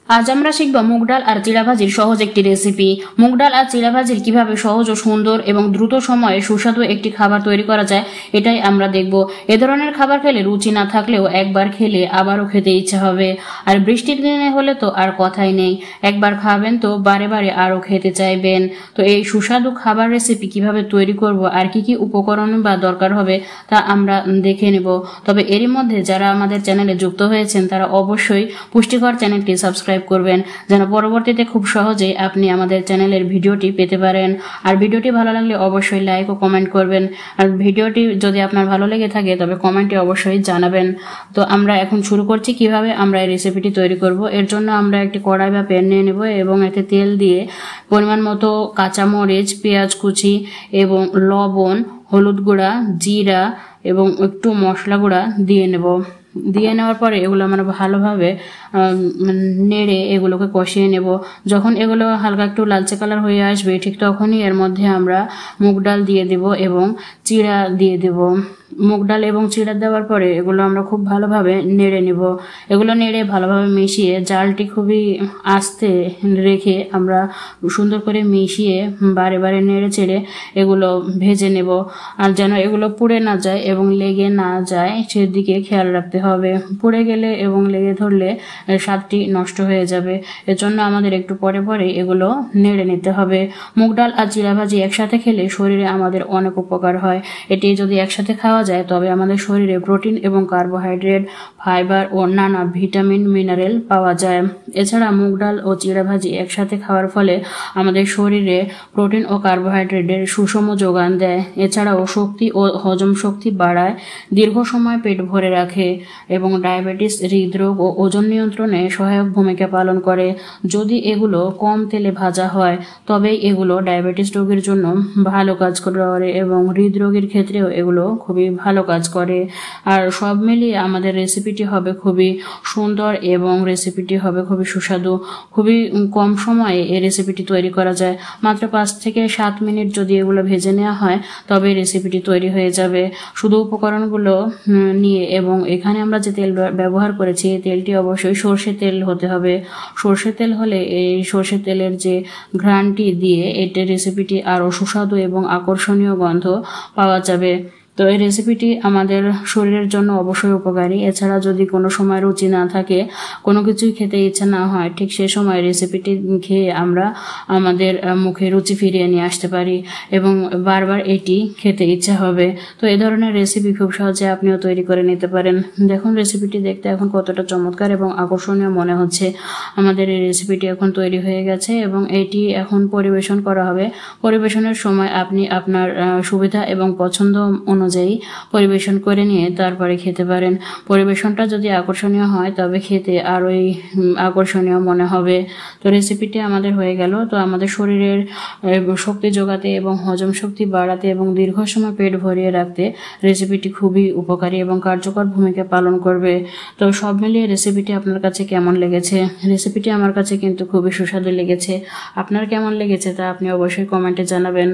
আজ আমরা শিখব মুগ ডাল আর চিড়া ভাজির সহজ একটি রেসিপি। মুগ ডাল আর চিড়া ভাজির কিভাবে সহজ ও সুন্দর এবং দ্রুত সময়ে সুস্বাদু একটি খাবার তৈরি করা যায় এটাই আমরা দেখব। এ ধরনের খাবার খেলে রুচি না থাকলেও একবার খেলে আবারও খেতে ইচ্ছে হবে। আর বৃষ্টির দিনে হলে তো আর কথাই নেই, একবার খাবেন তো বারে বারে আরও খেতে চাইবেন। তো এই সুস্বাদু খাবার রেসিপি কিভাবে তৈরি করব আর কি কি উপকরণ বা দরকার হবে তা আমরা দেখে নেব। তবে এরই মধ্যে যারা আমাদের চ্যানেলে যুক্ত হয়েছেন তারা অবশ্যই পুষ্টিকর চ্যানেলটি সাবস্ক্রাইব করবেন, যেন পরবর্তীতে খুব সহজেই আপনি আমাদের চ্যানেলের ভিডিওটি পেতে পারেন। আর ভিডিওটি ভালো লাগলে অবশ্যই লাইক ও কমেন্ট করবেন। আর ভিডিওটি যদি আপনার ভালো লেগে থাকে তবে কমেন্টে অবশ্যই জানাবেন। তো আমরা এখন শুরু করছি কিভাবে আমরা এই রেসিপিটি তৈরি করব। এর জন্য আমরা একটি কড়াই বা প্যান নিয়ে নেব এবং এতে তেল দিয়ে পরিমাণ মতো কাঁচামরিচ, পেঁয়াজ কুচি এবং লবণ, হলুদ গুঁড়া, জিরা এবং একটু মশলা গুঁড়া দিয়ে নেব। দিয়ে নেওয়ার পরে এগুলো আমরা ভালোভাবে নেড়ে এগুলোকে কষিয়ে নেব। যখন এগুলো হালকা একটু লালচে কালার হয়ে আসবে ঠিক তখনই এর মধ্যে আমরা মুগ ডাল দিয়ে দেব এবং চিড়া দিয়ে দেব। মুগ ডাল এবং চিড়া দেওয়ার পরে এগুলো আমরা খুব ভালোভাবে নেড়ে নেব। এগুলো নেড়ে ভালোভাবে মিশিয়ে জালটি খুবই আস্তে রেখে আমরা সুন্দর করে মিশিয়ে বারে বারে নেড়ে চেড়ে এগুলো ভেজে নেব। আর যেন এগুলো পুড়ে না যায় এবং লেগে না যায় সেদিকে খেয়াল রাখতে হবে। পুড়ে গেলে এবং লেগে ধরলে স্বাদটি নষ্ট হয়ে যাবে। এজন্য আমাদের একটু পরে পরে এগুলো নেড়ে নিতে হবে। মুগ ডাল আর চিড়া ভাজি একসাথে খেলে শরীরে আমাদের অনেক উপকার হয়। এটি যদি একসাথে খাওয়া যায় তবে আমাদের শরীরে প্রোটিন এবং কার্বোহাইড্রেট, ফাইবার ও নানা ভিটামিন মিনারেল পাওয়া যায়। এছাড়া মুগ ডাল ও চিড়া ভাজি একসাথে খাওয়ার ফলে আমাদের শরীরে প্রোটিন ও কার্বোহাইড্রেটের সুষম যোগান দেয়। এছাড়াও শক্তি ও হজম শক্তি বাড়ায়, দীর্ঘ সময় পেট ভরে রাখে এবং ডায়াবেটিস, হৃদরোগ ও ওজন নিয়ন্ত্রণে সহায়ক ভূমিকা পালন করে। যদি এগুলো কম তেলে ভাজা হয় তবেই এগুলো ডায়াবেটিস রোগীর জন্য ভালো কাজ করে এবং হৃদরোগের ক্ষেত্রেও এগুলো খুবই ভালো কাজ করে। আর সব মিলিয়ে আমাদের রেসিপিটি হবে খুবই সুন্দর এবং রেসিপিটি হবে খুবই সুস্বাদু। খুবই কম সময়ে এই রেসিপিটি তৈরি করা যায়। মাত্র 5 থেকে 7 মিনিট যদি এগুলো ভেজে নেওয়া হয় তবে রেসিপিটি তৈরি হয়ে যাবে। শুধু উপকরণগুলো নিয়ে এবং এখানে আমরা যে তেল ব্যবহার করেছি এই তেলটি অবশ্যই সর্ষের তেল হতে হবে। সর্ষের তেল হলে এই সর্ষের তেলের যে ঘ্রাণটি দিয়ে এটি রেসিপিটি আরও সুস্বাদু এবং আকর্ষণীয় গন্ধ পাওয়া যাবে। তো এই রেসিপিটি আমাদের শরীরের জন্য অবশ্যই উপকারী। এছাড়া যদি কোনো সময় রুচি না থাকে, কোনো কিছুই খেতে ইচ্ছা না হয়, ঠিক সেই সময় রেসিপিটি খেয়ে আমরা আমাদের মুখে রুচি ফিরিয়ে নিয়ে আসতে পারি এবং বারবার এটি খেতে ইচ্ছা হবে। তো এই ধরনের রেসিপি খুব সহজে আপনিও তৈরি করে নিতে পারেন। দেখুন রেসিপিটি দেখতে এখন কতটা চমৎকার এবং আকর্ষণীয় মনে হচ্ছে। আমাদের এই রেসিপিটি এখন তৈরি হয়ে গেছে এবং এটি এখন পরিবেশন করা হবে। পরিবেশনের সময় আপনি আপনার সুবিধা এবং পছন্দ অনুযায়ী পরিবেশন করে নিয়ে তারপরে খেতে পারেন। পরিবেশনটা যদি আকর্ষণীয় হয় তবে খেতে আরোই আকর্ষণীয় মনে হবে। তো রেসিপিটি আমাদের হয়ে গেল। তো আমাদের শরীরের শক্তি যোগাতে এবং হজম শক্তি বাড়াতে এবং দীর্ঘ সময় পেট ভরিয়ে রাখতে রেসিপিটি খুবই উপকারী এবং কার্যকর ভূমিকা পালন করবে। তো সব মিলিয়ে রেসিপিটি আপনার কাছে কেমন লেগেছে? রেসিপিটি আমার কাছে কিন্তু খুবই সুস্বাদু লেগেছে। আপনার কেমন লেগেছে তা আপনি অবশ্যই কমেন্টে জানাবেন।